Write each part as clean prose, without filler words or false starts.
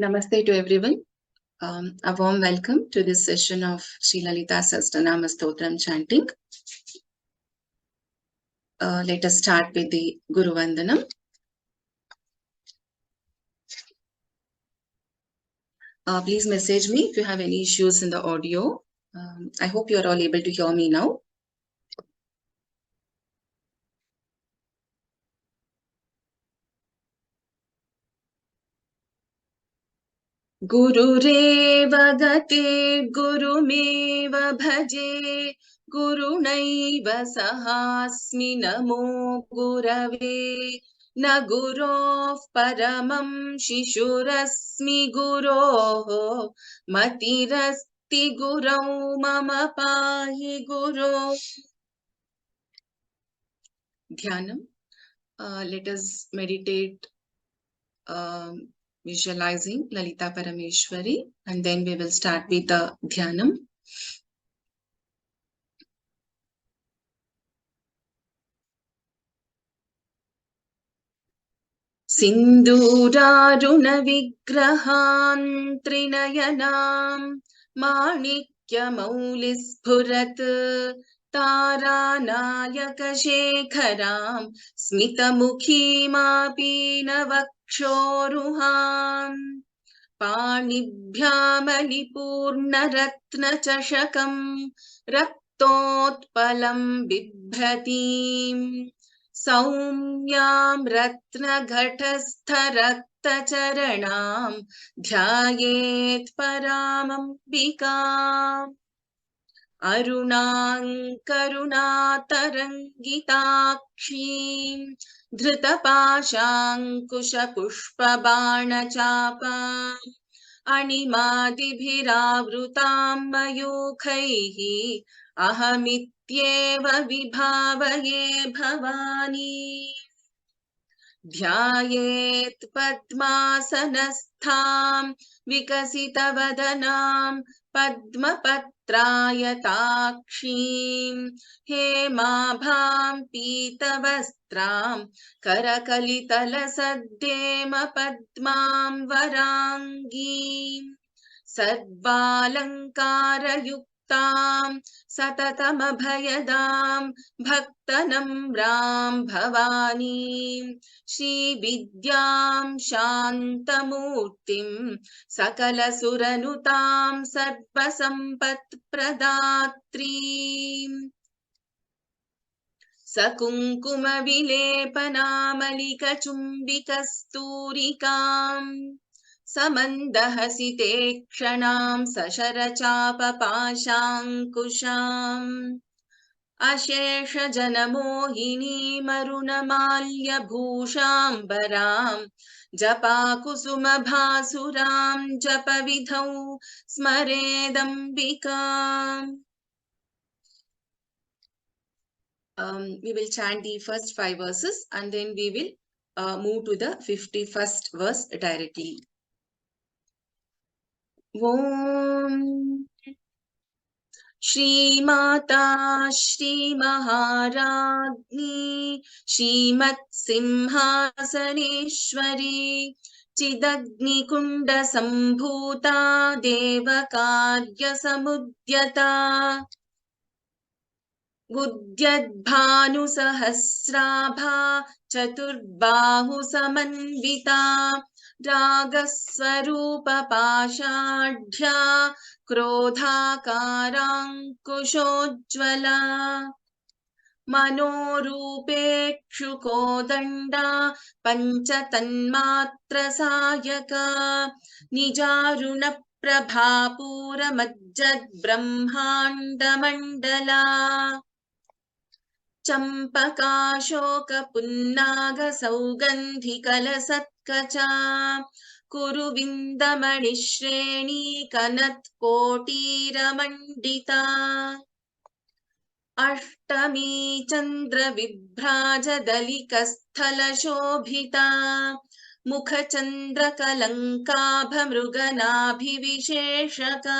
Namaste to everyone. A warm welcome to this session of Sri Lalita Sahasranama Stotram chanting. Let us start with the Guru Vandanam. Please message me if you have any issues in the audio. I hope you are all able to hear me now. Gururev gate gurumev bhaje gurunaiva sahasmi namo gurave na gurof paramam shishurasmi guroh matirasti gurau mama pahi guru. Dhyanam. Let us meditate visualizing Lalita Parameshwari, and then we will start with the Dhyanam. Sindhuraruna vigrahan trinayanam manikya maulispurat taranayaka shekharam smitamukhi mapina vakshoruham पाणिभ्यामलिपूर्णरत्नचषकं रक्तोत्पलं बिभ्रतीं सौम्यां रत्नघटस्थरक्तचरणां ध्यायेत् परामम्बिकाम् अरुणाङ्करुणातरङ्गिताक्षीं धृतपाशाङ्कुशपुष्पबाणचापाम् अणिमादिभिरावृतां मयूखैः अहमित्येव विभावये भवानी ध्यायेत् पद्मासनस्थां विकसितवदनां पद्मपत्रायताक्षीं हेमाभां पीतवस्त्रां करकलितलसद्देम पद्मां वराङ्गीं सर्वालङ्कारयुक्तां सततमभयदां भक्तनम्रां भवानीं श्रीविद्यां शान्तमूर्तिं सकलसुरनुतां सर्वसम्पत्प्रदात्रीम् सकुङ्कुमविलेपनामलिकचुम्बिकस्तूरिकां समन्दहसिते क्षणां सशरचापपाशाङ्कुशाम् अशेषजनमोहिनीमरुणमाल्यभूषाम्बरां जपाकुसुमभासुरां जपविधौ स्मरेदम्बिकाम्. We will chant the first 5 verses and then we will move to the 51st verse directly. Om Shri Mata Shri Maharagni Shrimat Simhasaneshwari Chidagni Kunda Sambhuta Devakarya Samudyata Gudyadbhanu Sahasrabha Chaturbahu Samanvita Ragaswarupa Pashadhya Krodhakarangkushojjvala Manorupekshukodanda Panchatanmatra Sayaka Nijaruna Prabhapura Majjad Brahmanda Mandala Champakashoka Punnaga Saugandhikalasatkacha Kuruvindamani Kanat Kotiramandita Ashtami Chandra Vibhraja Dalikasthala Shobhita Mukha Chandra Kalankabha Mruganabhivisheshaka.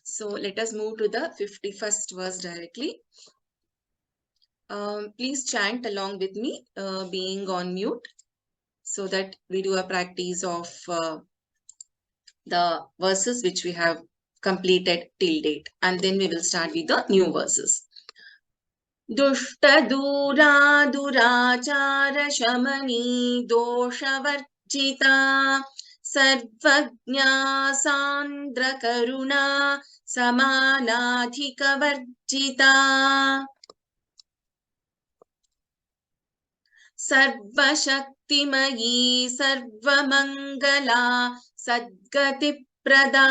So let us move to the 51st verse directly. Please chant along with me, being on mute. so that we do a practice of the verses which we have completed till date, and then we will start with the new verses. दुष्टदूरा दुराचारशमनी दोषवर्जिता सर्वज्ञा सान्द्रकरुणा समानाधिकवर्जिता सर्वशक्तिमयी सर्वमङ्गला सद्गतिप्रदा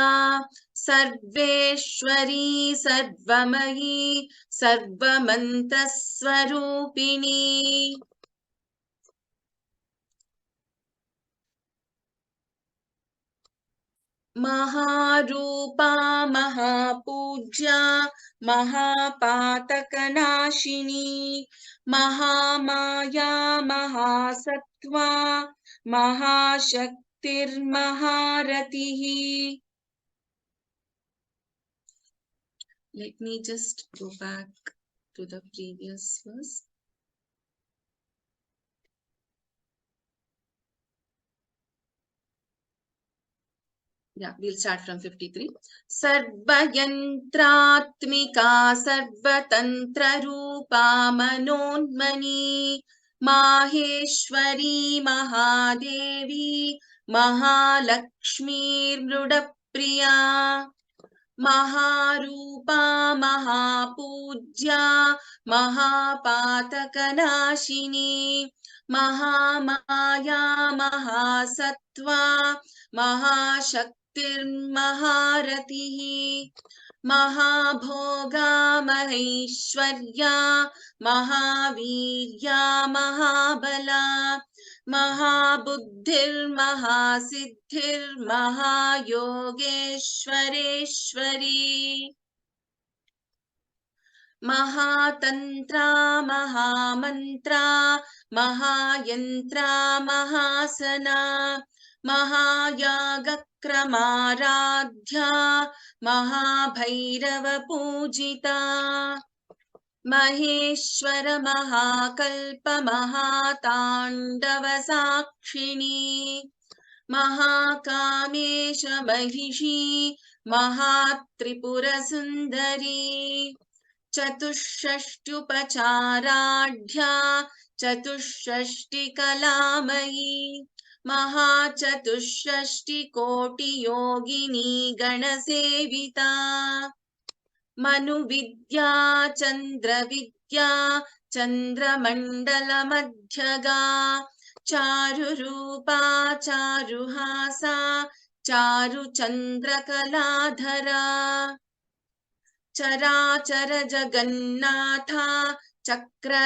Sarveshwari सर्वमयी सर्वमन्त्रस्वरूपिणी महारूपा महापूज्या महापातकनाशिनी Mahamaya महासत्त्वा महाशक्तिर्महारतिः. Let me just go back to the previous verse. Yeah, we'll start from 53. सर्वयन्त्रात्मिका सर्वतन्त्ररूपा मनोन्मनी माहेश्वरी महादेवी महालक्ष्मीर्मृडप्रिया महारूपा महापूज्या महापातकनाशिनी महामाया महासत्त्वा महाशक्तिर्महारतिः महाभोगा महेश्वर्या महावीर्या महाबला महाबुद्धिर्महासिद्धिर्महायोगेश्वरेश्वरी महातन्त्रा महामन्त्रा महायन्त्रा महासना महायागक्रमाराध्या महाभैरवपूजिता महेश्वर महाकल्प महाताण्डवसाक्षिणी महाकामेश महिषी महात्रिपुरसुन्दरी चतुष्षष्ट्युपचाराढ्या चतुष्षष्टिकलामयी महाचतुष्षष्टिकोटियोगिनी गणसेविता मनुविद्या चन्द्रविद्या चन्द्रमण्डलमध्यगा चारुरूपा चारुहासा चारुचन्द्रकलाधरा चराचर जगन्नाथा चक्रराजनिकेतना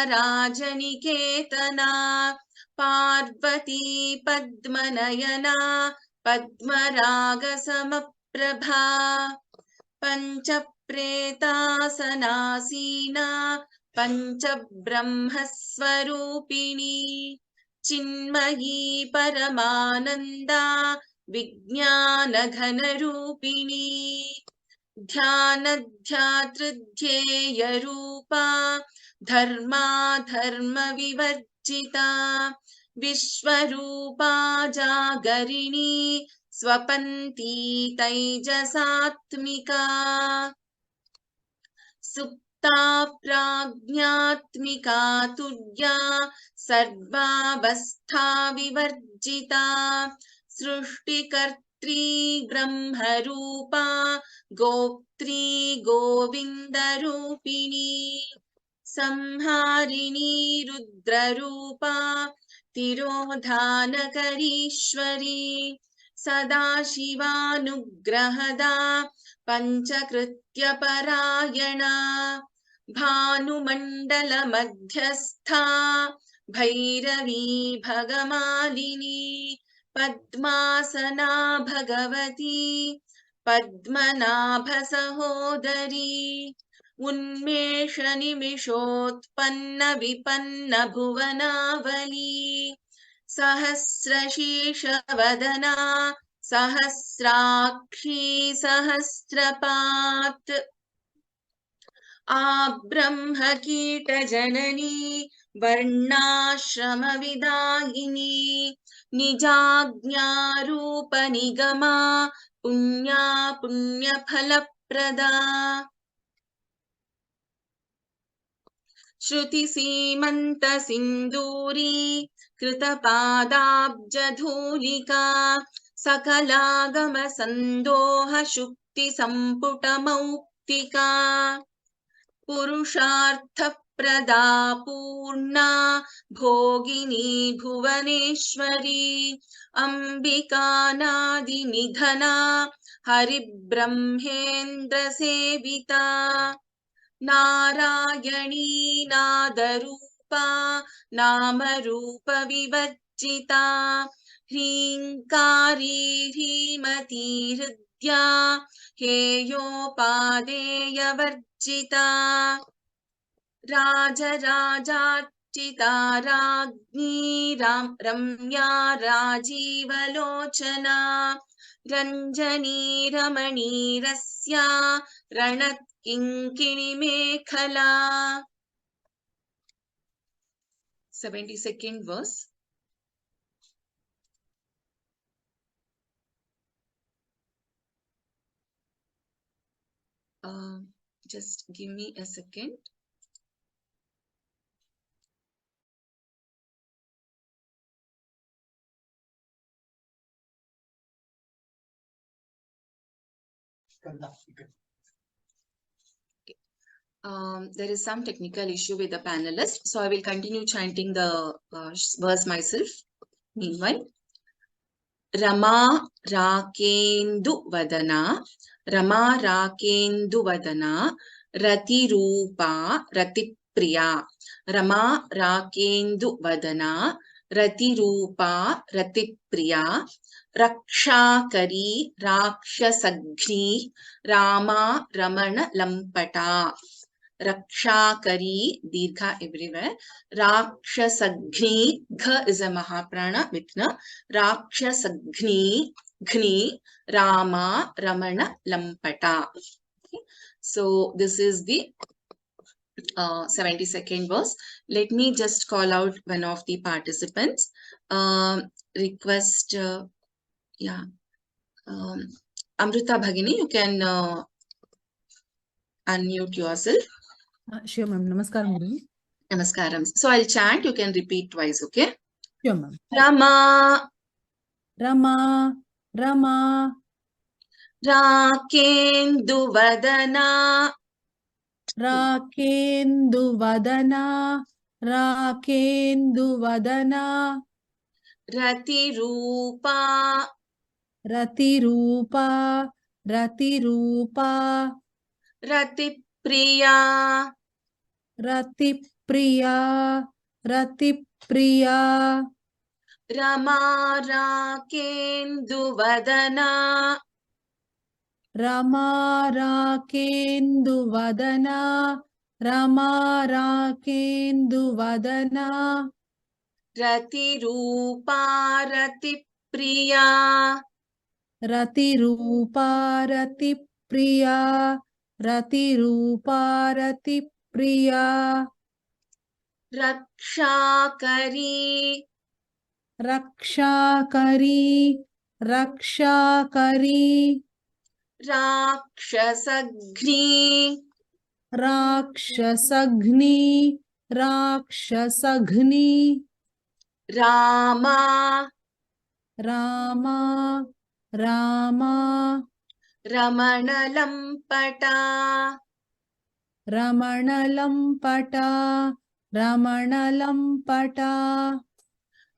पार्वती पद्मनयना पद्मरागसमप्रभा पञ्चप्रेतासनासीना पञ्चब्रह्मस्वरूपिणी चिन्मयी परमानन्दा विज्ञानघनरूपिणी ध्यानध्यातृध्येयरूपा धर्माधर्मविवर्जिता विश्वरूपा जागरिणी स्वपन्ती तैजसात्मिका सुप्ता प्राज्ञात्मिका तुर्या सर्वावस्था विवर्जिता सृष्टिकर्त्री ब्रह्मरूपा गोप्त्री गोविन्दरूपिणी संहारिणी रुद्ररूपा तिरोधानकरीश्वरी सदाशिवानुग्रहदा पञ्चकृत्यपरायणा भानुमण्डलमध्यस्था भैरवी भगमालिनी पद्मासना भगवती पद्मनाभसहोदरी उन्मेषनिमिषोत्पन्न विपन्न भुवनावली सहस्रशीर्षवदना सहस्राक्षी सहस्रपात् आब्रह्मकीटजननी वर्णाश्रमविदायिनी निजाज्ञारूपनिगमा पुण्या पुण्यफलप्रदा श्रुतिसीमन्तसिन्दूरी कृतपादाब्जधूलिका सकलागमसन्दोहशुक्तिसम्पुटमौक्तिका पुरुषार्थप्रदा पूर्णा भोगिनी भुवनेश्वरी अम्बिकानादिनिधना हरिब्रह्मेन्द्रसेविता नारायणी नादरूपा नामरूपविवर्जिता ह्रीङ्कारी ह्रीमती हृद्या हेयोपादेयवर्जिता राजराजार्चिता राज्ञी रम्या राजीवलोचना रञ्जनी रमणीरस्या रणत्किङ्किणिमेखला 72nd verse. Just give me a second. There is some technical issue with the panelist, so I will continue chanting the verse myself. Meanwhile, Rama Rakendu Vadana, Rama Rakendu Vadana, Rati Rupa Rati Priya, Rama Rakendu Vadana, Rati Rupa Rati Priya, Rakshakari Rakshasagni, Rama Ramana Lampata. Rakshakari, Dirgha everywhere. Rakshasagni, Gha is a Mahaprana with na. Rakshasagni, Gni, Rama, Ramana, Lampata. Okay. So this is the 72nd verse. Let me just call out one of the participants. Request, Amrita Bhagini, you can unmute yourself. Sure, ma'am. Namaskaram, Guru. Namaskaram. So I'll chant, you can repeat twice, okay? Sure, ma'am. Rama, Rama, Rama, Rakendu Vadana, Rakendu Vadana, Rakendu Vadana, Rati Rupa, Rati Rupa, Rati Rupa, Rati Priya, Rati Priya, Rati Priya, Rama Rakendu Vadana, Rama Rakendu Vadana, Rama Rakendu Vadana, Rati Rupa, Rati Priya, Rati Rupa, Rati Priya, Rati Rupa, Rati Priya, Rakshakari, Rakshakari, Rakshakari, Rakshasagni, Rakshasagni, Rakshasagni, Rama, Rama, Rama, Ramana Lampata, Ramana Lampata, Ramana Lampata,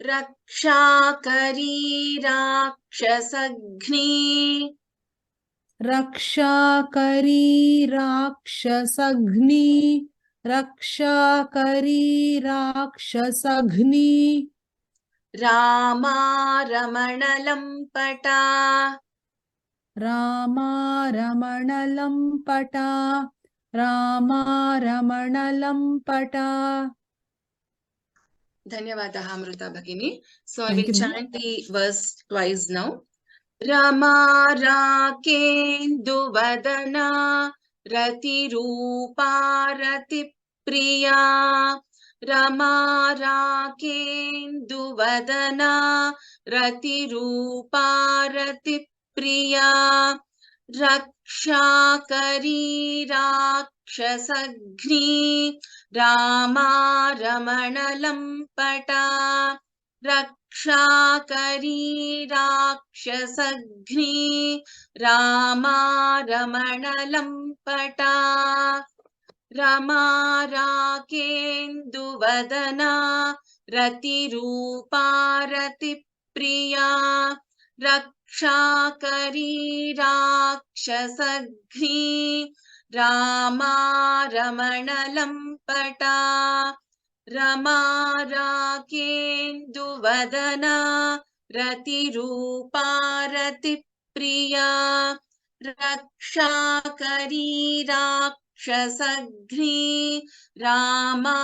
Rakshakari Rakshasagni, Rakshakari Rakshasagni, Rakshakari Rakshasagni, Rama Ramana Lampata, Rama Ramana Lampata, Rama Ramana Lampata. Dhanyavadaha Amrita Bhagini. So I Thank will you, ma'am. chant the verse twice now. Rama Rakendu Vadana, Rati Rupa Rati Priya, Rama राकेन्दुवदना रतिरूपा Ratipriya रक्षाकरी राक्षसघ्नी रामा रमणलम्पटा रक्षाकरी राक्षसघ्नी रामा रमणलम्पटा रमा राकेन्दुवदना रतिरूपा रतिप्रिया रक्षाकरी राक्षसघ्नी रामा रमणलम्पटा रमा राकेन्दुवदना रतिरूपा रतिप्रिया रक्षाकरी राक्षसघ्नी रामा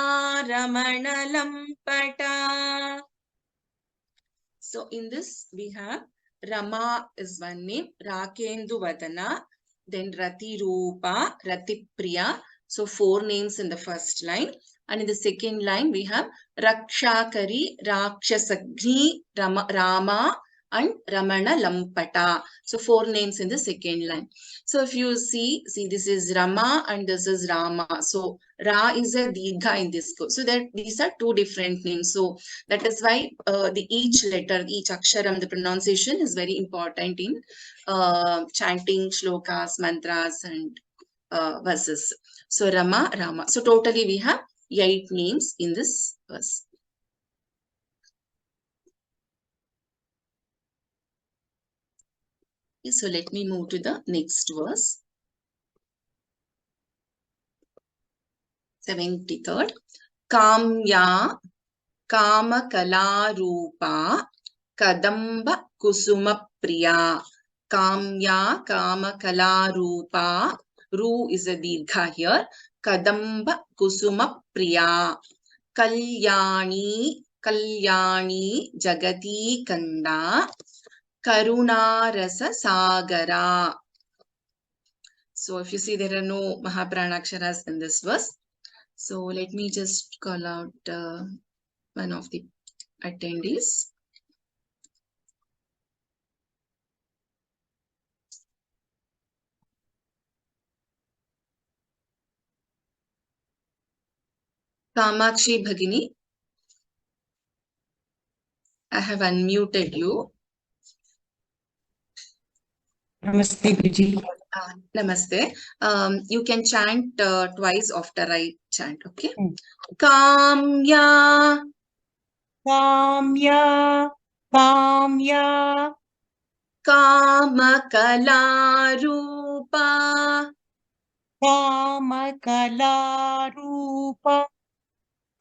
रमणलम्पटा. So in this we have Rama is one name, Rakenduvadana, then Ratirupa, Ratipriya. So 4 names in the first line. And in the second line we have Rakshakari, Rakshasagni, Rama and Ramana Lampata. So 4 names in the second line. So if you see this is Rama and this is Rama. So Ra is a Dirgha in this code. So that these are 2 different names. So that is why each letter, each aksharam, the pronunciation is very important in chanting shlokas, mantras and verses. So Rama, Rama. So totally we have 8 names in this verse. Okay, so let me move to the next verse. 73rd. Kamya Kamakalarupa Kadamba Kusuma Priya. Kamya Kamakalarupa. Ru is a dirgha here. Kadamba Kusuma Priya. Kalyani Jagati Kanda. Karunarasa Sagara. So if you see, there are no Mahapranaksharas in this verse. So let me just call out one of the attendees. Kamakshi Bhagini, I have unmuted you. Namaste, Guruji. Namaste. You can chant twice after I chant, okay? Kamya. Kamya, Kamya, Kamakalarupa. Kamakalarupa,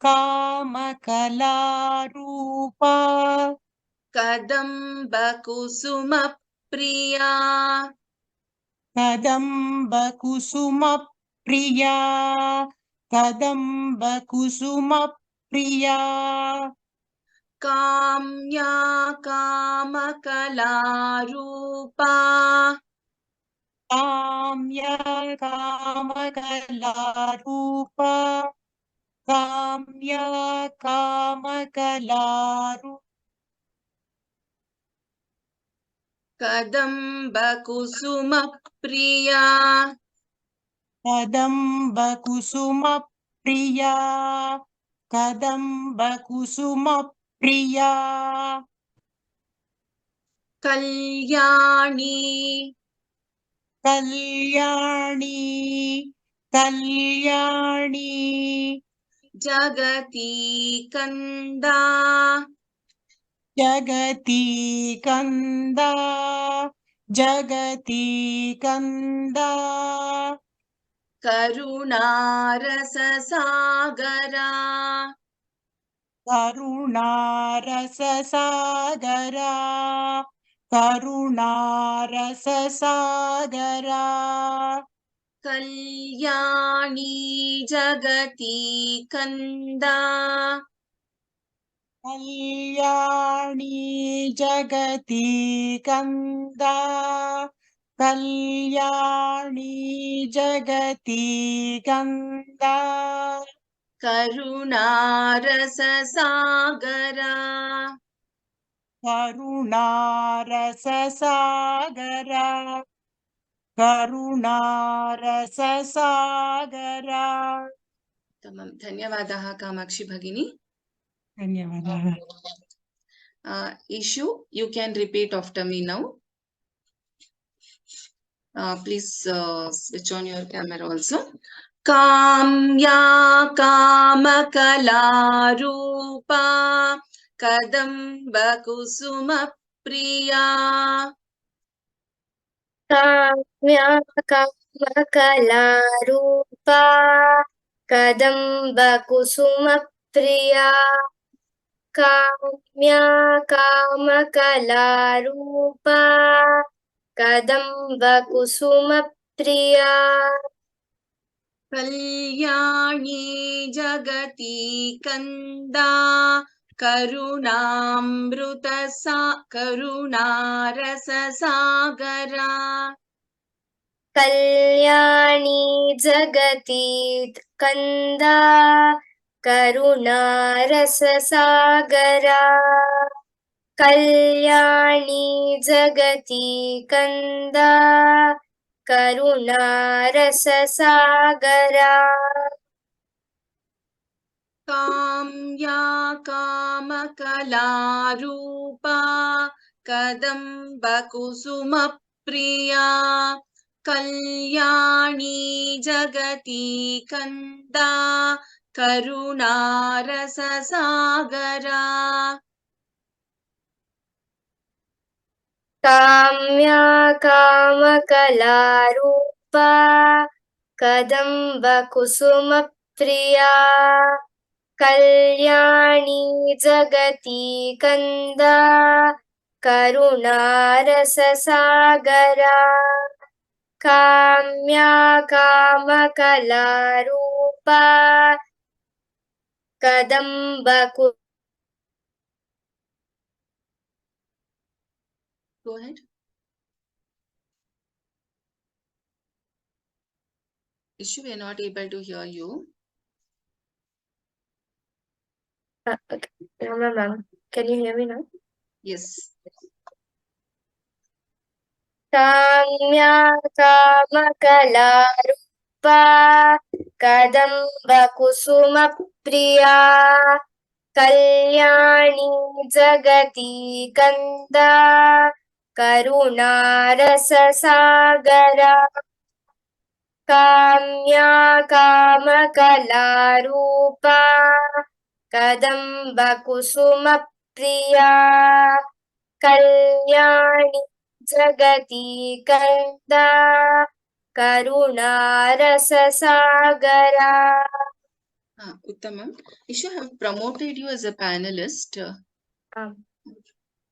Kamakalarupa, Kadamba Kusuma Priya. Kadamba Kusuma Priya, Kadamba Kusuma Priya, Kamya Kamakalarupa. Kamya Kamakalarupa, Kamya Kamakalarupa, Kadamba Kusuma Priya. Kadamba Kusuma Priya, Kadamba Kusuma Priya, Kalyani. Kalyani, Kalyani, Jagati Kanda. Jagati Kanda, Jagati Kanda, Karunarasa Sagara. Karuna Rasa Sagara, Karuna Rasa Sagara, Kalyani Jagati Kanda. Kalyani Jagati Kanda, Kalyani Jagati Kanda, करुणारससागरा करुणारससागरा करुणारससागरा उत्तमं धन्यवादः कामाक्षी भगिनी धन्यवादः Ishu, you can repeat after me now. Please switch on your camera also. Kamya kamakalarupa kadamba kusuma priya काम्या कामकलारूपा कदम्बकुसुमप्रिया काम्या कामकलारूपा कदम्बकुसुमप्रिया कल्याणी जगती कंदा करुणारससागरा कल्याणी जगति कंदा करुणारससागरा कल्याणी जगति कंदा करुणारससागरा काम्या कामकलारूपा कदम्बकुसुमप्रिया कल्याणी जगती कंदा करुणारससागरा काम्या कामकलारूपा कदम्बकुसुमप्रिया कल्याणी जगति कंदा करुणारससागरा काम्या कामकलारूपा कदम्बकु Go ahead. Ishu, we are not able to hear you. No, ma'am. Can you hear me now? Yes. काम्या कामकलारूपा कदम्बकुसुमप्रिया कल्याणी जगति कंदा करुणारससागरा काम्या कामकलारूपा कदम्बकुसुमप्रिया कल्याणी जगति कंदा करुणारससागरा Uttamam. Ishu, have promoted you as a panelist.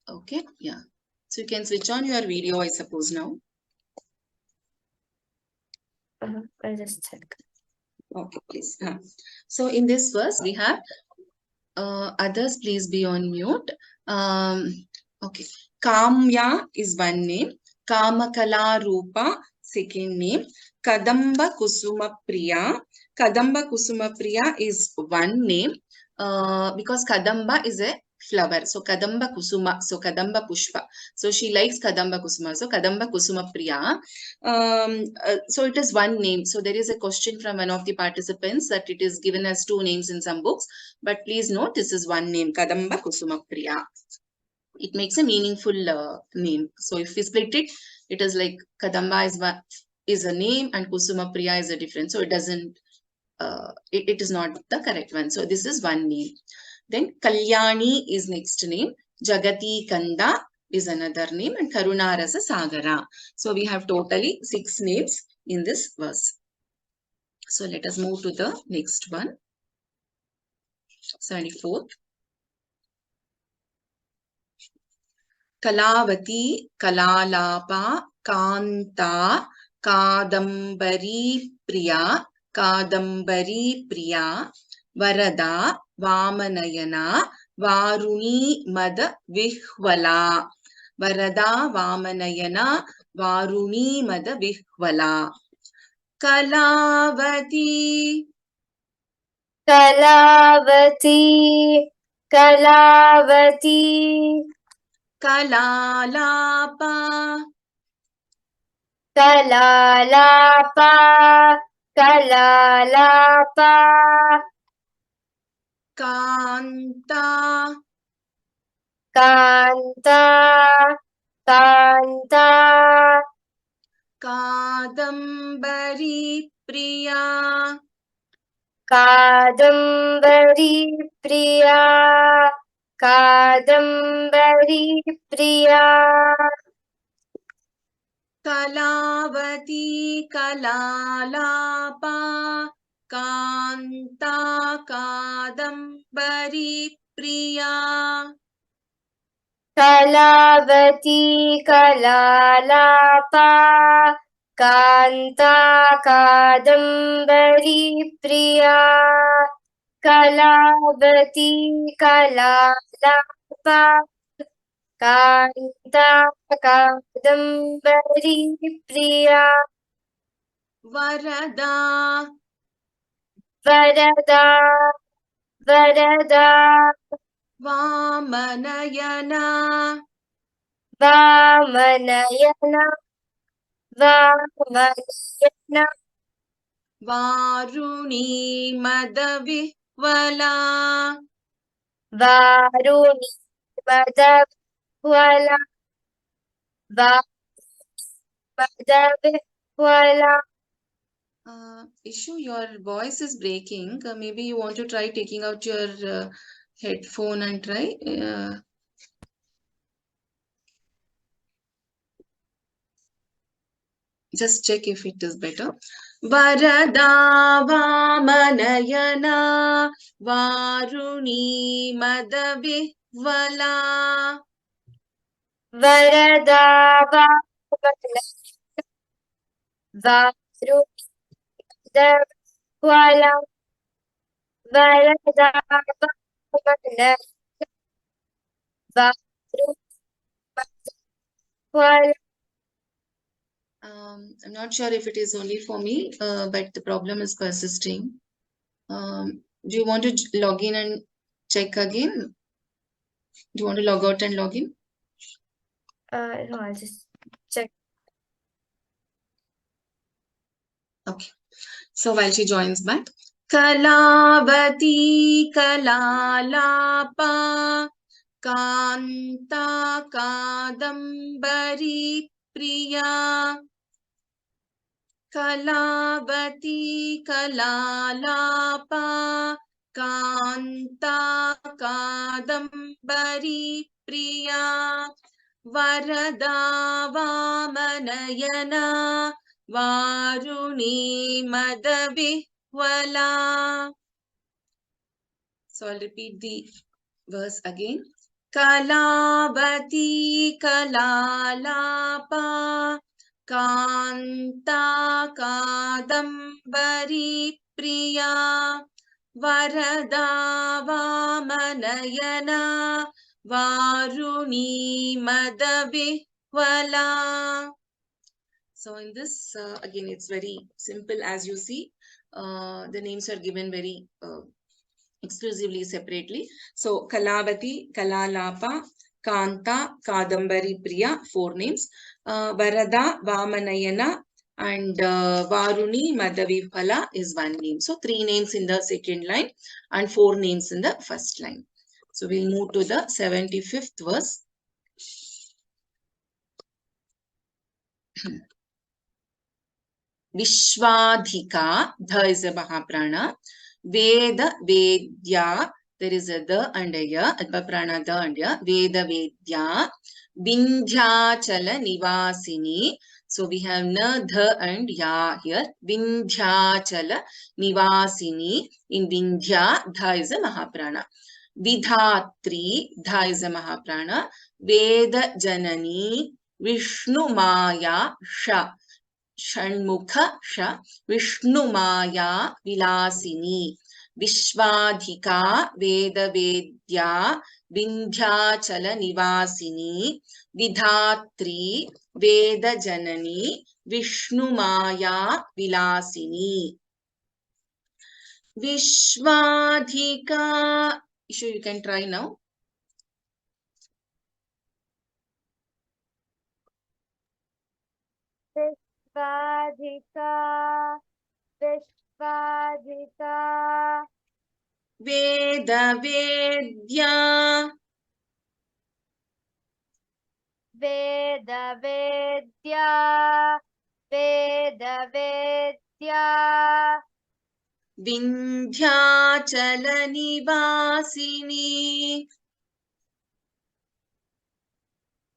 Okay, yeah. So you can switch on your video, I suppose, now. I'll just check. Okay, please. So in this verse, we have others, please be on mute. Okay. Kamya is one name. Kamakala Rupa, second name. Kadamba Kusuma Priya. Kadamba Kusuma Priya is one name because Kadamba is a flower. So Kadamba Kusuma, so Kadamba Pushpa. So she likes Kadamba Kusuma. So Kadamba Kusuma Priya. So it is one name. So there is a question from one of the participants that it is given as two names in some books. But please note this is one name, Kadamba Kusuma Priya. It makes a meaningful name. So if we split it, it is like Kadamba is a name and Kusuma Priya is a different. So it doesn't, it is not the correct one. So this is one name. Then Kalyani is next name. Jagati Kanda is another name and Karunarasa Sagara. So we have totally 6 names in this verse. So let us move to the next one. 74th. Kalavati, Kalalapa, Kanta, Kadambari Priya, Kadambari Priya, Varada, Vamanayana, Varuni Mada Vihvala. Varada, Vamanayana, Varuni Mada Vihvala. Kalavati. कलावती कलावती कलालापा कलालापा कलालापा कान्ता कान्ता कान्ता कादम्बरी प्रिया कादम्बरी प्रिया कादम्बरी प्रिया कलावती कलालापा कान्ता कादम्बरी प्रिया कलावती कलालापा कान्ता कादम्बरी प्रिया कलावती कलालापा कान्ता कादम्बरी प्रिया वरदा वरदा वरदा वामनयना वामनयना वामनयना वारुणी मदविह्वला वारुणी मदविह्वला मदविह्वला Ishu, your voice is breaking. Maybe you want to try taking out your headphone and try. Just check if it is better. Varada Vamanayana Varuni Madavihvala वरदा वामनयना वारुणी मदविह्वला वरदा वामनयना वारुणी मदविह्वला I'm not sure if it is only for me, but the problem is persisting. Do you want to log in and check again? Do you want to log out and log in? No, I'll just check. Okay. So while she joins back, Kalavati Kalalapa Kanta Kadambari Priya Kalavati Kalalapa Kanta Kadambari Priya Varada Vamanayana Varuni Madavihvala. So I'll repeat the verse again. Kalavati Kalalapa Kanta Kadambari Priya Varada Vamanayana Varuni Madavihvala. So in this, again, it's very simple as you see. The names are given very exclusively separately. So Kalavati, Kalalapa, Kanta, Kadambari Priya, 4 names. Varada, Vamanayana, and Varuni, Madavihvala is 1 name. So 3 names in the second line and 4 names in the first line. So we'll move to the 75th verse. Vishwadhika, dha is a Mahaprana. Veda Vedya, there is a the and a ya, Alpaprana the and ya. Veda Vedya, Vindhyachala Nivasini. So we have na, the and ya here. Vindhyachala Nivasini. In Vindhya, dha is a Mahaprana. Vidhatri, dha is a Mahaprana. Veda Janani, Vishnu Maya, Sha. Shanmukha Sha, Vishnu Maya Vilasini, Vishwadhika Veda Vedya, Vindhyachala Nivasini, Vidhatri Veda Janani, Vishnu Maya Vilasini. Vishwadhika. Ishu, you can try now. Vishwadhika, Vishwadhika, Vedavedya. Vedavedya, Vedavedya, Vindhyachalanivasini.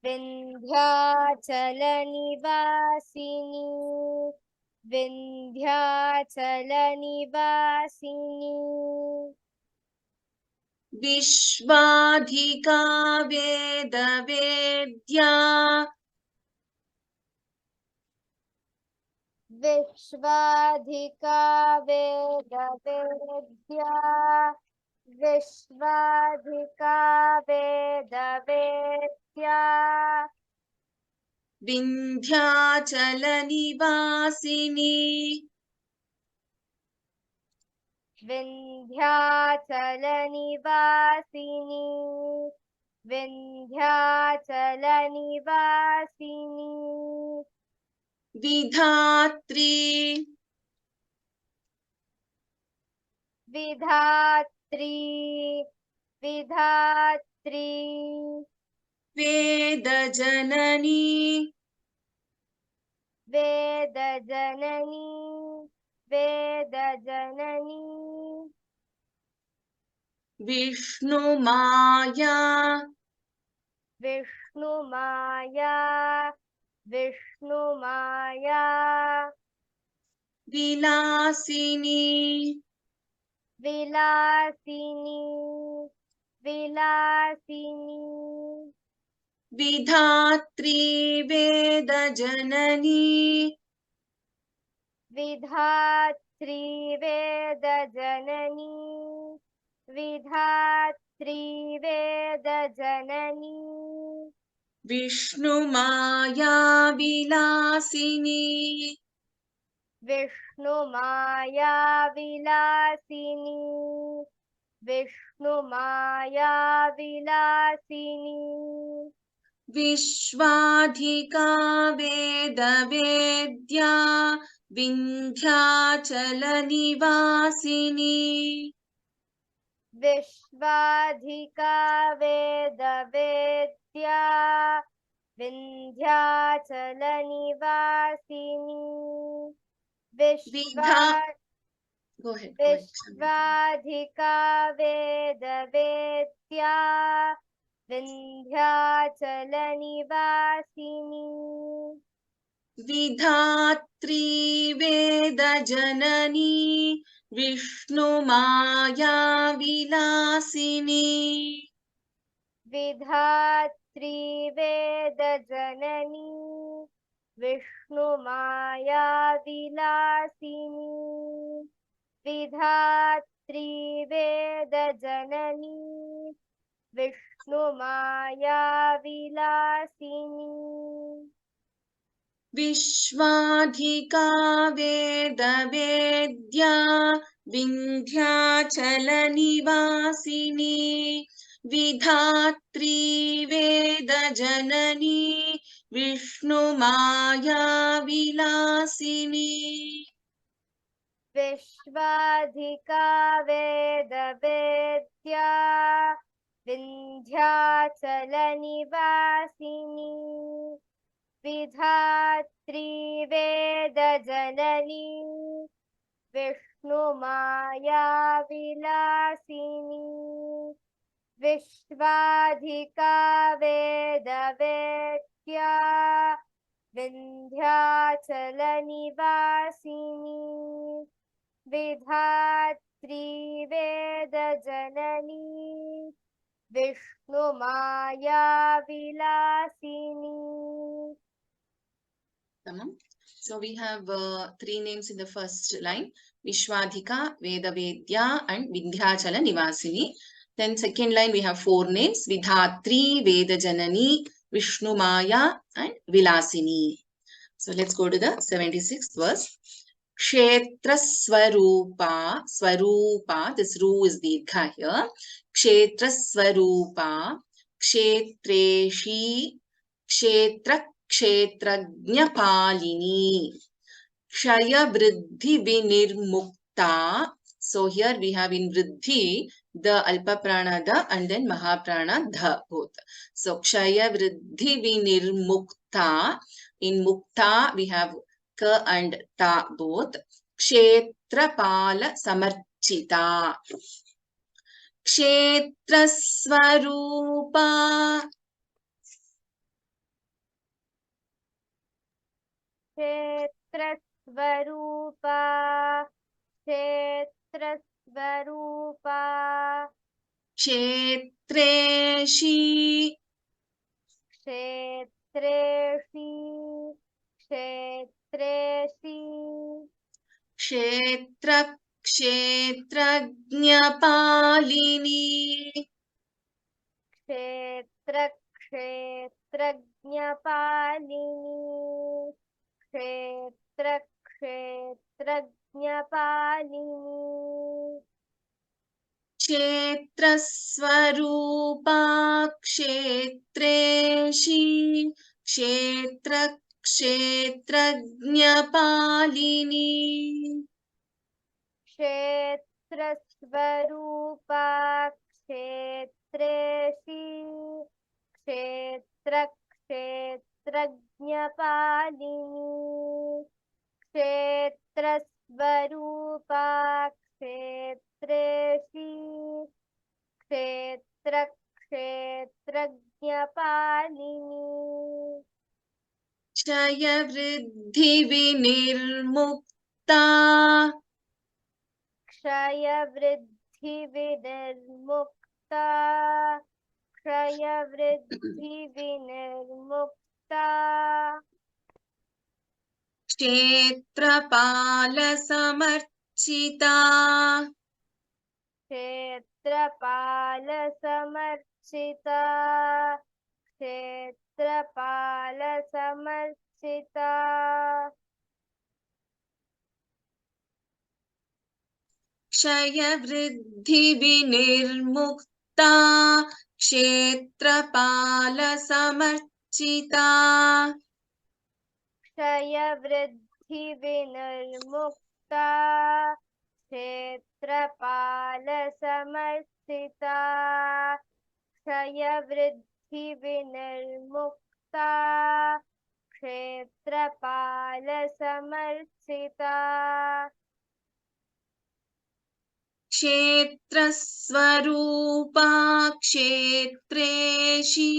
Vindhyachalanivasini, Vindhyachalanivasini, Vishwadhika Vedavedya. Vishwadhika Vedavedya, Vishwadhika Vedavedya, Vindhyachalanivasini. Vindhyachalanivasini, Vindhyachalanivasini, Vidhatri. Vidhatri, Vidhatri, Vedajanani. Vedajanani, Vedajanani, Vishnumaya. Vishnumaya, Vishnumaya, Vilasini. Vilasini, Vilasini, Vidhatri Vedajanani. Vidhatri Vedajanani, Vidhatri Vedajanani, Vishnumaya Vilasini. Vishnumaya Vilasini, Vishnumaya Vilasini, Vishwadhika Vedavedya. Vindhyachalanivasini. Vishwadhika Vedavedya, Vindhyachalanivasini, Go ahead. Vishwadhika Vedavedya, Vindhyachalanivasini, Vidhatri Vedajanani. Vishnumaya Vilasini. Vidhatri Vedajanani, Vishnumaya Vilasini, Vidhatri Vedajanani, Vishnumaya Vilasini, Vishwadhika Vedavedya. Vindhyachalanivasini. Vidhatri Vedajanani. Vishnumaya Vilasini. Vishwadhika Vedavedya, Vindhyachalanivasini, Vidhatri Vedajanani, Vishnumaya Vilasini, Vishwadhika Vedavedya, Vindhyachalanivasini, Vidhatri Vedajanani, Vishnumaya Vilasini. Tamam. So we have three names in the first line. Vishwadhika, Vedavedya and Vindhyachala Nivasini. Then second line we have four names. Vidhatri, Vedajanani, Vishnumaya and Vilasini. So let's go to the 76th verse. Kshetra Swarupa, Swarupa, this Ru is Dirgha here. Kshetra Swarupa, Kshetreshi, Kshetra Kshetrajna Palini, Kshaya Vriddhi Vinirmukta. So here we have in Vriddhi the Alpa Prana Da and then Mahaprana Dha both. So Kshaya Vriddhi Vinirmukta. In Mukta we have Ka and Ta both. Kshetrapala Samarchita. Kshetra Swarupa. Kshetra Swarupa, Kshetra Swarupa, Kshetreshi. Kshetreshi, Kshetreshi, Kshetra Kshetrajna Palini. Kshetra Kshetrajna Palini, Kshetra Kshetrajna Palini, Kshetra Swarupa Kshetreshi, Kshetra Kshetrajna Palini. Kshetra Swarupa, Kshetreshi, Kshetra Kshetrajna Palini, Kshetra Swarupa, Kshetreshi, Kshetra Kshetrajna Palini, Kshaya Vriddhi Vinirmukta. Kshaya Vriddhi Vinirmukta, Kshaya Vriddhi Vinirmukta, Kshetrapala Samarchita. Kshetrapala Samarchita, Kshetrapala Samarchita, Kshaya Vriddhi Vinirmukta. Kshetrapala Samarchita. Kshaya Vriddhi Vinirmukta, Kshetrapala Samarchita, Kshaya Vriddhi Vinirmukta, Kshetrapala Samarchita, Kshetra Swarupa Kshetreshi,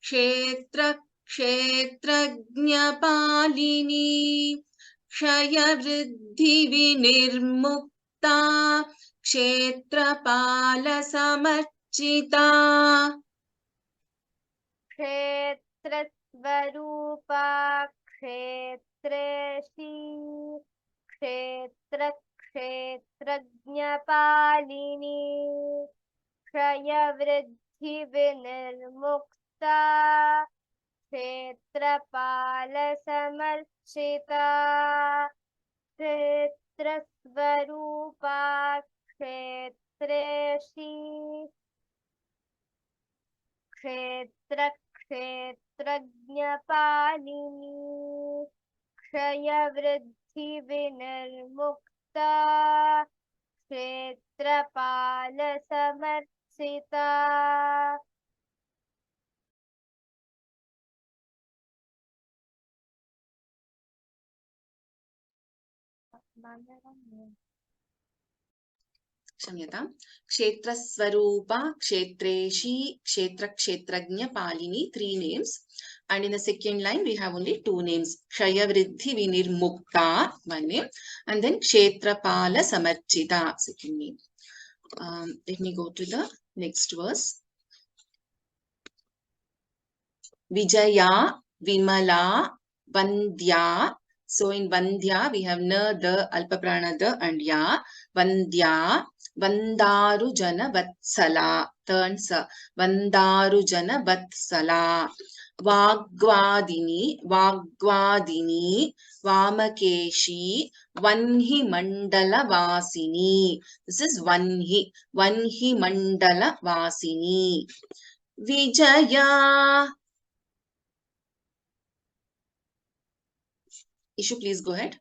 Kshetra Kshetrajna Palini, Kshaya Vriddhi Vinirmukta, Kshetrapala Samarchita. Kshetra Swarupa, Kshetreshi, Kshetra Kshetrajna Palini, Kshaya Vriddhi Vinirmukta, Kshetrapala Samarchita, Kshetra Swarupa, Kshetreshi, Kshetra Kshetrajna Palini, Kshaya Vriddhi Vinirmukta, Kshetrapala Samarchita. Shamyata. Kshetra Swarupa, Kshetreshi, Kshetra Kshetrajna Palini, 3 names. And in the second line, we have only 2 names. Kshaya Vriddhi Vinirmukta, 1 name. And then Kshetrapala Samarchita, second name. Let me go to the next verse. Vijaya, Vimala, Vandya. So in Vandya, we have Na, the, Alpa Prana, the, and Ya. Vandya, Vandaru Jana Vatsala. Turns Vandaru Jana Vatsala. Vagvadini, Vamakeshi, Vanhi Mandala Vasini. This is Vanhi Mandala Vasini. Vijaya. Ishu, please go ahead.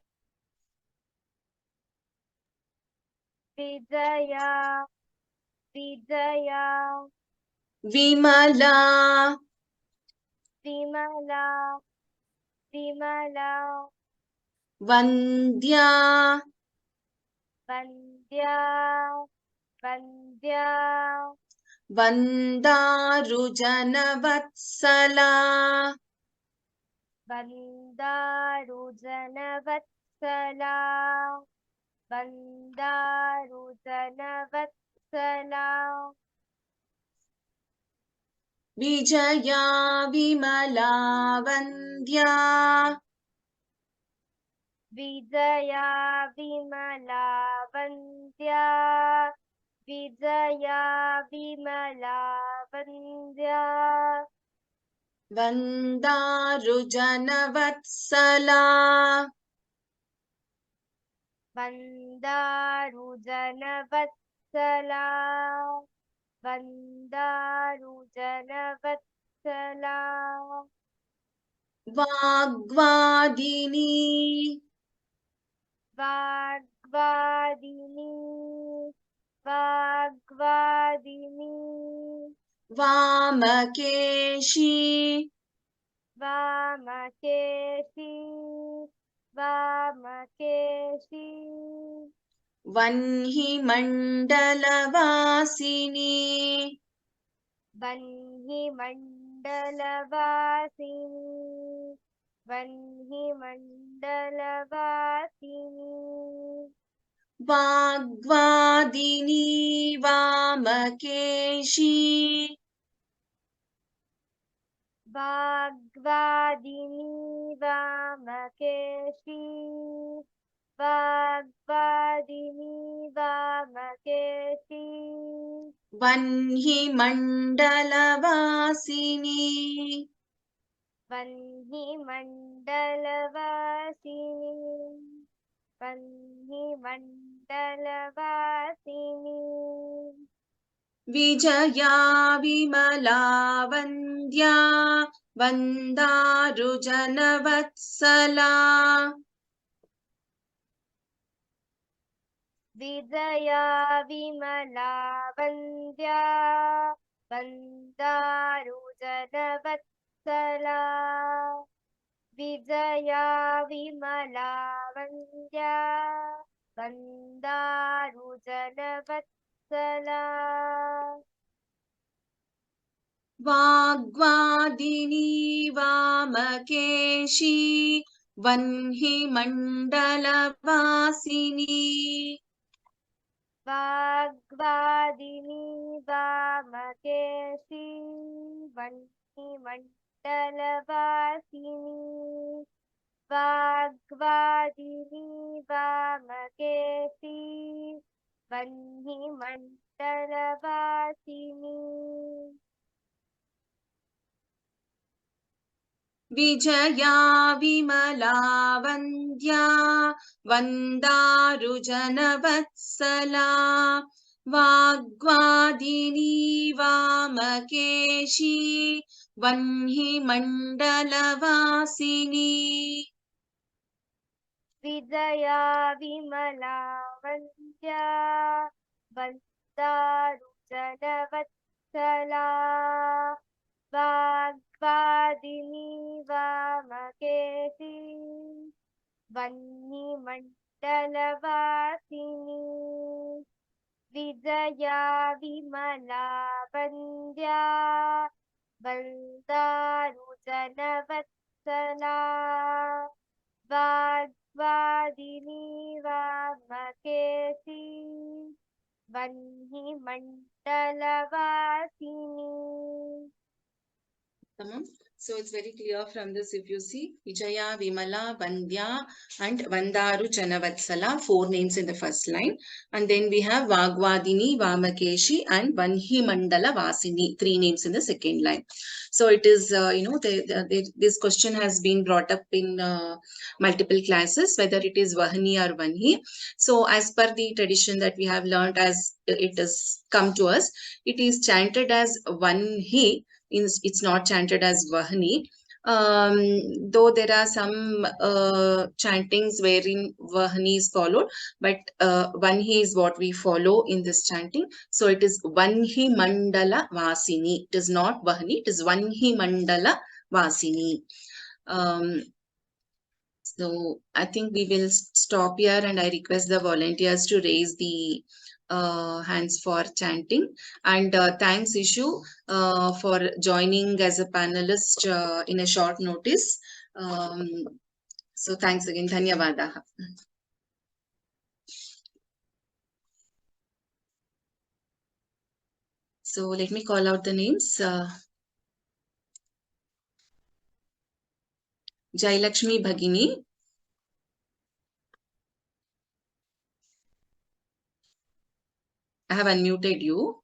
Vijaya, Vijaya, Vimala. Vimala, Vimala, Vandya. Vandya, Vandya, Vandarujana Vandarujana Vandarujana Vijaya Vimala Vandya. Vijaya Vimala Vandya, Vijaya Vimala Vandya, Vandarujana Vandarujana Vandarujana Vagvadini. Vagvadini, Vagvadini, Vamakeshi. Vamakeshi, Vamakeshi, Vanhi Mandalavasini. Vanhi Mandalavasini, Vanhi Mandalavasini, Vagvadini Vamakeshi. Vagvadini Vamakeshi, Vagvadini Vamakeshi, Vanhi Mandalavasini. Vanhi Mandalavasini, Vanhi Mandalavasini, Vijaya Vimala Vandya Vandarujana Vijaya Vimala Vandya Vandarujana Vijaya Vimala Vandya Vandarujana Vagvadini Vamakeshi Vanhi Mandalavasini. Vagvadini Vamakeshi Vanhi Mandalavasini Vagvadini Vamakeshi Vanhi Mandalavasini Vijaya Vimala Vandya Vandarujana Vagvadini Vamakeshi Vanhi Mandalavasini. Vijaya Vimala Vandya Vandarujana Vagvadini Vamakeshi Vanhi Mandalavasini Vijaya Vimala Vandya Vandarujana Vagvadini Vamakeshi Vanhi Mandalavasini. So it's very clear from this if you see Vijaya, Vimala, Vandya and Vandaru Chanavatsala, 4 names in the first line. And then we have Vagwadini, Vamakeshi and Vanhi Mandala Vasini, 3 names in the second line. So it is, this question has been brought up in multiple classes, whether it is Vahani or Vanhi. So as per the tradition that we have learned, as it has come to us, it is chanted as Vanhi. It's not chanted as Vahani. Though there are some chantings wherein Vahani is followed, but Vanhi is what we follow in this chanting. So it is Vanhi Mandala Vasini. It is not Vahani, it is Vanhi Mandala Vasini. So I think we will stop here, and I request the volunteers to raise the hands for chanting. And thanks Ishu for joining as a panelist in a short notice. So thanks again. Dhanyavadaha. So let me call out the names. Jailakshmi Bhagini. I have unmuted you.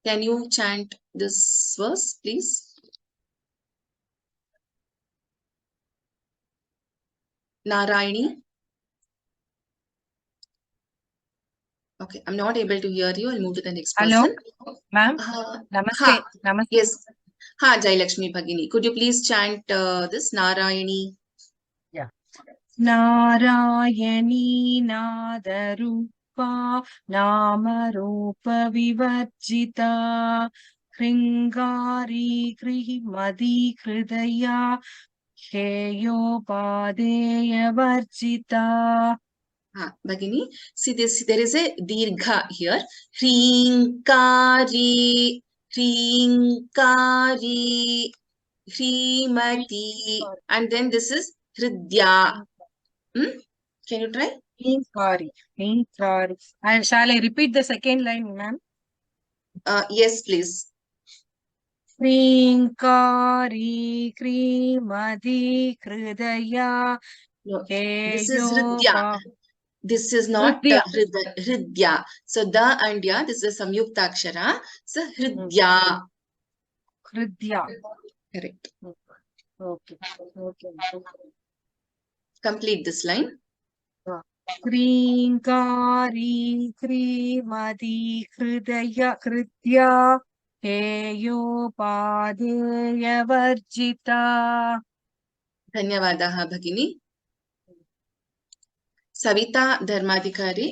Can you chant this verse, please? Narayani. Okay, I'm not able to hear you. I'll move to the next Hello, person. ma'am. Namaste. Namaste. Namaste. Yes. Ha, Jailakshmi Bhagini. Could you please chant this Narayani? Yeah. Narayani Nadarupa Namarupa Vivarjita Kringari Krihimadi Kridaya Heyopadeya Varjita. Ha, Bhagini. See this, there is a dirgha here. Hrinkari, Hrinkari, Hrimati. And then this is Hridya. Can you try? Kringari. And shall I repeat the second line, ma'am? Yes, please. Kringari Krimadi Kridaya No, this is Hridya. This is not Hridya. So the and ya, this is a samyukta akshara. So Hridya. Kridya. Correct. Okay. Complete this line. Kringari Krimadi Kridaya Kridya Heyopadeya Varjita. Dhanyavadaha Bhagini. Savita Dharmadhikari.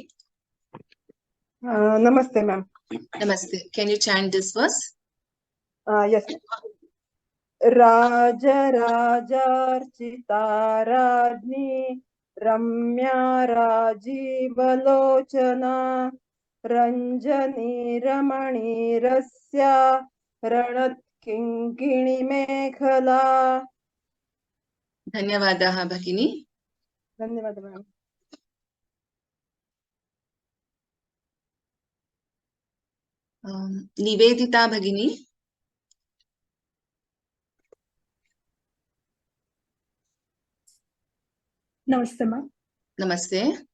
Namaste, ma'am. Namaste. Can you chant this verse? Yes. Raja Rajarchita Rajni Ramya Rajivalochana Ranjani Ramani Rasya Ranat Kinkini Mekhala. Dhanyavadaha Bhagini. Dhanyawad, ma'am. Nivedita Bhagini. Namaste, ma'am. Namaste.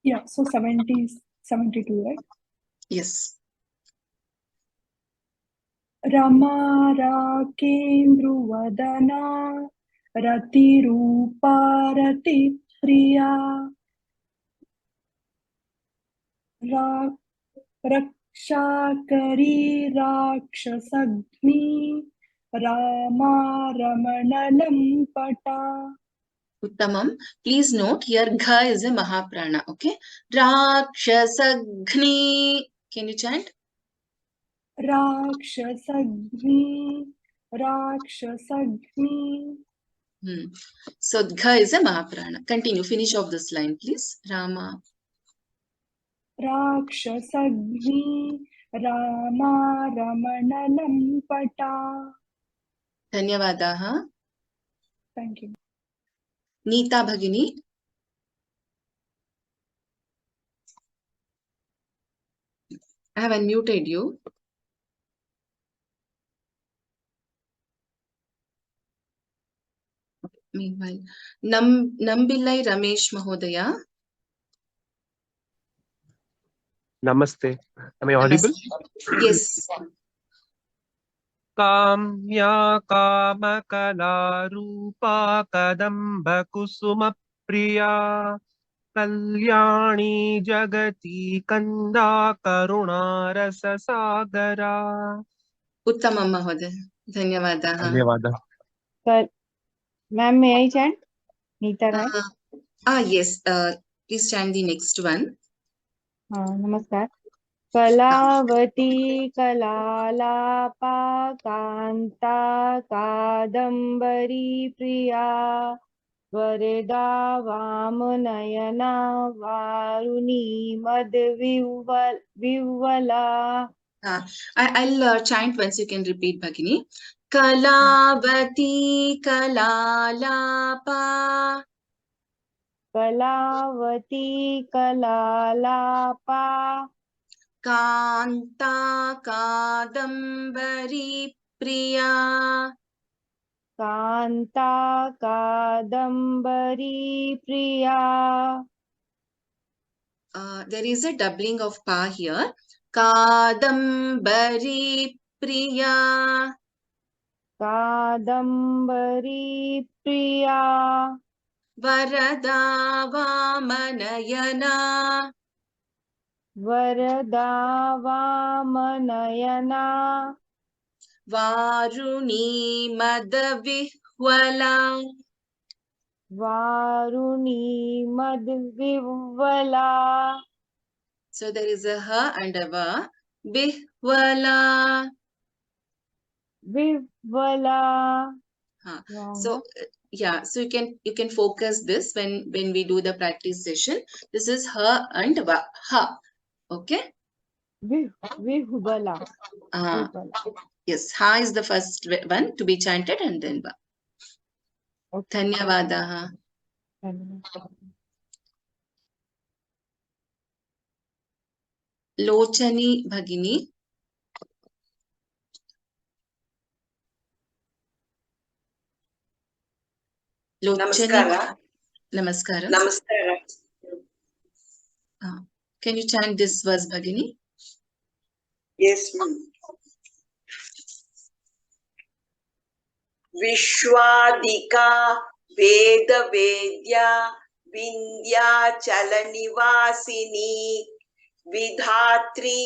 Yeah, so 72, right? Yes. Rama Rakendruvadana Rati Rupa Rati Priya Rakshakari Rakshasagni Rama Ramanalam Pata. Uttamam. Please note here Gha is a Mahaprana. Okay. Rakshasagni. Can you chant? Rakshasagni. So Gha is a Mahaprana. Continue. Finish off this line, please. Rama. Rakshasagni Rama Ramanalam Pata. Dhanyavadaha. Thank you. Neeta Bhagini. I have unmuted you. Meanwhile, Nambillai Ramesh Mahodaya. Namaste. Am I audible? Namaste. Yes. Kamya Kamakala Rupa Kadamba Kusuma Priya Kalyani Jagati Kanda Karuna Rasa Sagara. Uttamam Mahodaya. Dhanyavadaha. Dhanyavada. Ma'am, may I chant? Neeta Rai. Yes. Please chant the next one. Namaskar. Kalavati Kalalapa Kanta Kadambari Priya Vareda Vamanayana Varuni Madhvivala. I'll chant once, you can repeat, Bhagini. Kalavati Kalalapa. Kalavati Kalalapa Kanta Kadambari Priya. Kanta Kadambari Priya. There is a doubling of pa here. Kadambari Priya. Kadambari Priya. Varada Vamanayana. Varada Vamanayana. Varuni Madhavihwala. Varuni Madhvivala. So there is a ha and a va. Bihwala. Vivala. So yeah, so you can focus this when we do the practice session. This is ha and va. Ha. Okay. Vivala. Yes, ha is the first one to be chanted and then va. Okay. Dhanyavadaha. Lochani Bhagini. Namaskara. Namaskara. Namaskara. Can you chant this verse, Bhagini? Yes, ma'am. Vishwadika Veda Vedya Vindhya Chalanivasini Vidhatri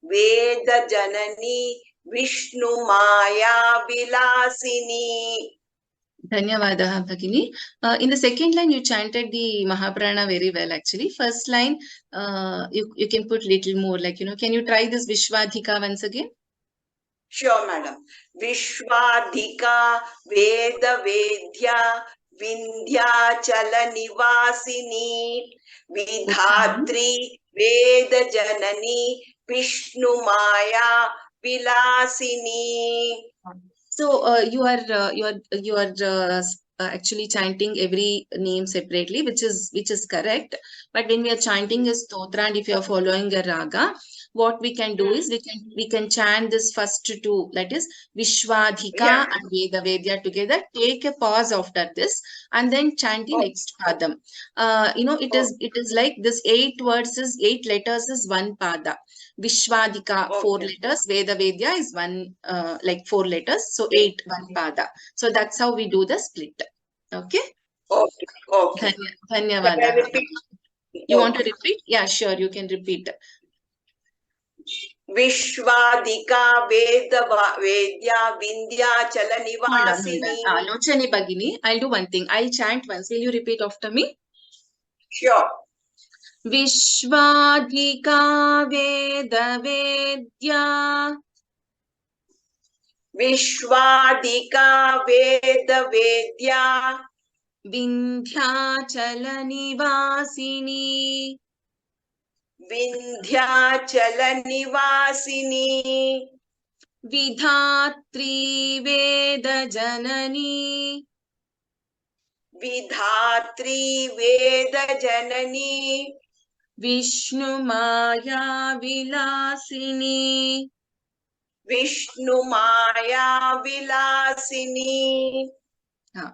Veda Janani Vishnu Maya Vilasini. Dhanyavadaha, Bhagini. In the second line, you chanted the Mahaprana very well, actually. First line, you can put little more, like, can you try this Vishwadhika once again? Sure, madam. Vishwadhika Veda Vedya Vindhya Chalanivasini Vidhatri Veda Janani Vishnu Maya Vilasini. So you are actually chanting every name separately, which is correct. But when we are chanting a stotra, and if you are following a raga, what we can do is we can chant this first two, that is Vishwadhika and Veda Vedya together. Take a pause after this and then chant the next padam. It is like this 8 words is 8 letters is one pada. Vishwadhika 4 letters, Veda Vedya is one like 4 letters, so 8 one pada. So that's how we do the split. Okay. Okay. Dhanyavada. You want to repeat? Yeah, sure. You can repeat. Vishwadhika Veda Vedya Vindhya Chalanivasini. Lochani Bhagini, I'll do one thing. I'll chant once. Will you repeat after me? Sure. Vishwadhika Veda Vedya. Vishwadhika Veda Vedya Vindhyachala Nivasini. Vindhyachala Nivasini. Vidhatri Veda Janani. Vidhatri Veda Janani. Vishnumaya Vilasini Vishnumaya Vilasini हाँ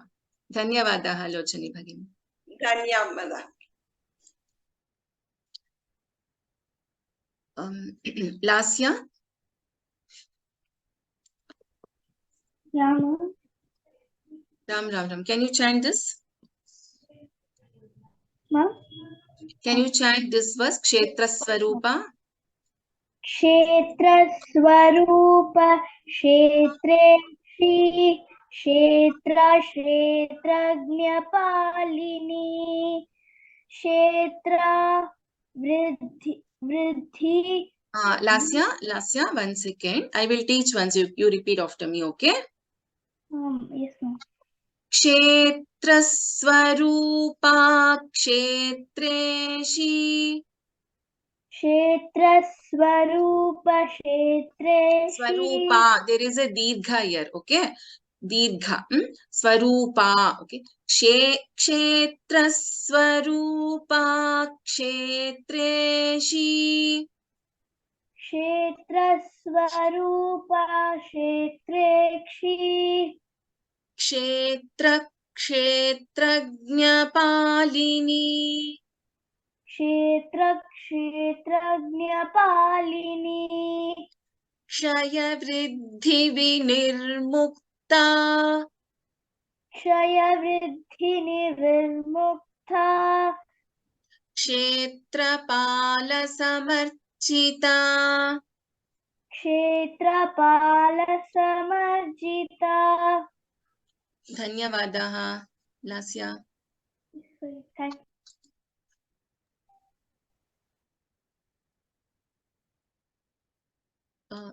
धन्यवादाः लोचनी भगिनी धन्यवादः Lasya Ram can you chant this can you chant this verse kshetra swarupa क्षेत्रस्वरूप क्षेत्रेक्षी क्षेत्रज्ञपालिनी क्षेत्र वृद्धि Lasya 1 second I will teach once you repeat after me okay yes ma'am क्षेत्र स्वरूपा क्षेत्रेशी क्षेत्रस्वरूप क्षेत्रेषि Swarupa, there is a Dirgha here, okay? Dirgha, Swarupa, okay? Kshetra Swarupa Kshetreshi क्षेत्रस्वरूप क्षेत्रेक्षि Kshetra Kshetrajñapalini क्षेत्रज्ञपालिनी Kshaya Vriddhi Vinirmukta क्षयवृद्धि निर्मुक्ता क्षेत्रपाल समर्चिता क्षेत्रपाल समर्जिता धन्यवादाः Lasya Thank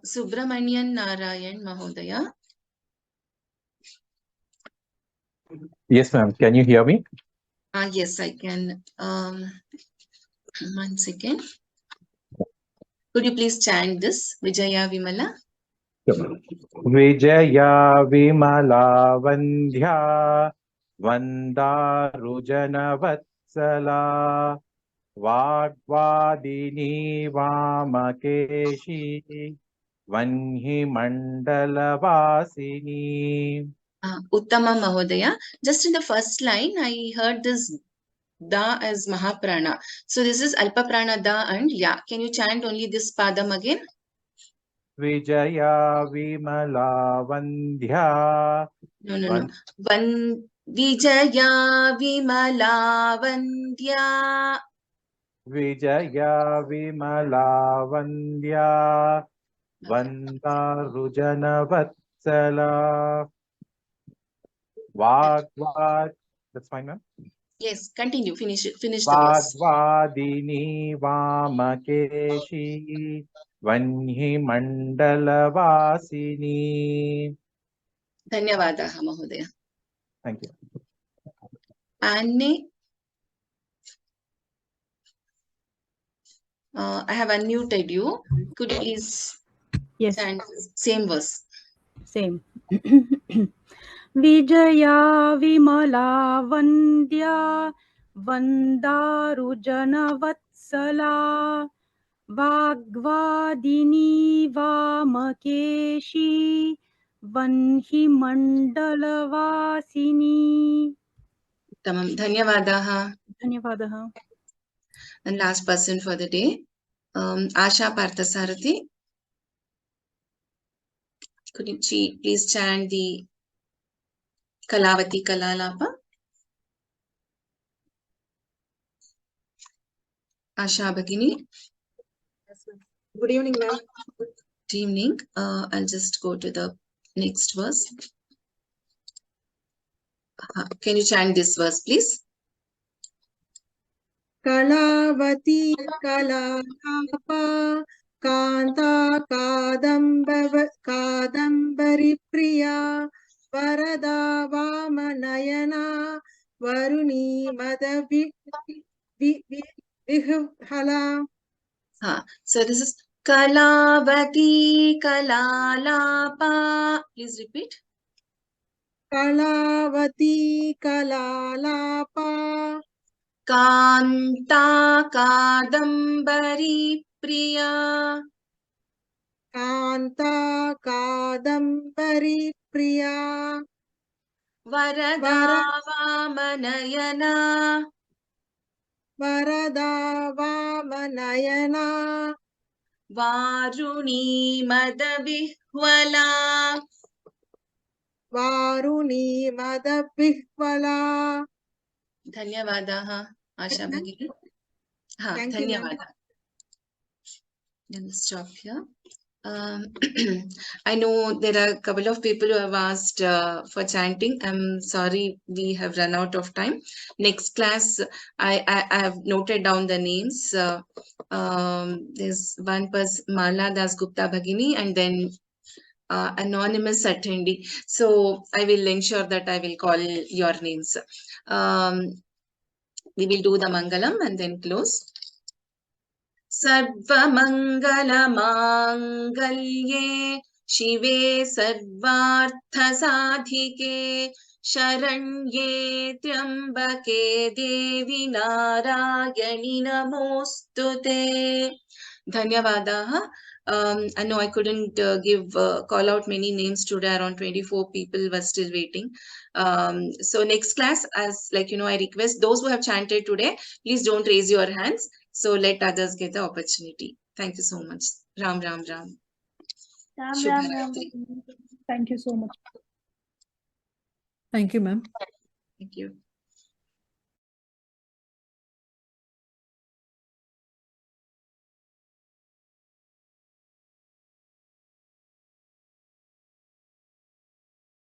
Subramanian Narayan Mahodaya Yes, ma'am. Can you hear me? Yes I can 1 second could you please chant this Vijaya Vimala Vijaya Vimala Vandhya Vandarujana Vatsala Vagvadini Vamakeshi Vanhi Mandala Vasini Uttama Mahodaya just in the first line I heard this da as Mahaprana so this is Alpa Prana da and ya can you chant only this padam again Vijaya Vimala Vandhya no Vijaya Vimala Vandya Vijaya Vimala Vandhya Vandarujana Vatsala Vagvad. That's fine, ma'am. yes continue finish the verse Vagvadini Vamakeshi Vanhi Mandala Vasini. धन्यवादाः महोदय Thank you. Anne I have unmuted you could you please Yes, chant same verse same. Vijaya Vimala Vandya Vandarujana Vatsala Vagvadini Vamakeshi Vanhi Mandalavasini. Tamam धन्यवादाः धन्यवादः. and last person for the day Asha Parthasarathi could you please chant the Kalavati Kalalapa Asha Bhagini Good evening, ma'am. good evening I'll just go to the next verse can you chant this verse please Kalavati Kalalapa Kanta Kadambari Priya Varada Vamanayana Varuni Madavi Vihvala so this is Kalavati Kalalapa please repeat Kalavati Kalalapa कान्ता कादम्बरी प्रिया कान्ता कादम्बरी प्रिया वरदा वामनयना वरदा वामनयना वारुणी मदविह्वला वारुणी मदविह्वला. धन्यवादाः आशा ma'am. भगिनी. हाँ, Thank you, ma'am. धन्यवादाः. Then stop here. I know there are a couple of people who have asked for chanting. I'm sorry, we have run out of time. Next class, I have noted down the names. There's one person, Mala Das Gupta Bhagini, and then anonymous attendee. So I will ensure that I will call your names. We will do the Mangalam and then close. सर्वमङ्गलमाङ्गल्ये शिवे सर्वार्थसाधिके शरण्ये त्र्यम्बके देवी नारायणि नमोऽस्तुते. Dhanyavadaha. I know I couldn't call out many names today. Around 24 people were still waiting. So next class, as I request those who have chanted today, please don't raise your hands. So let others get the opportunity. Thank you so much. Ram, Ram, Ram. Shubharatri. Thank you so much. Thank you, ma'am. Thank you.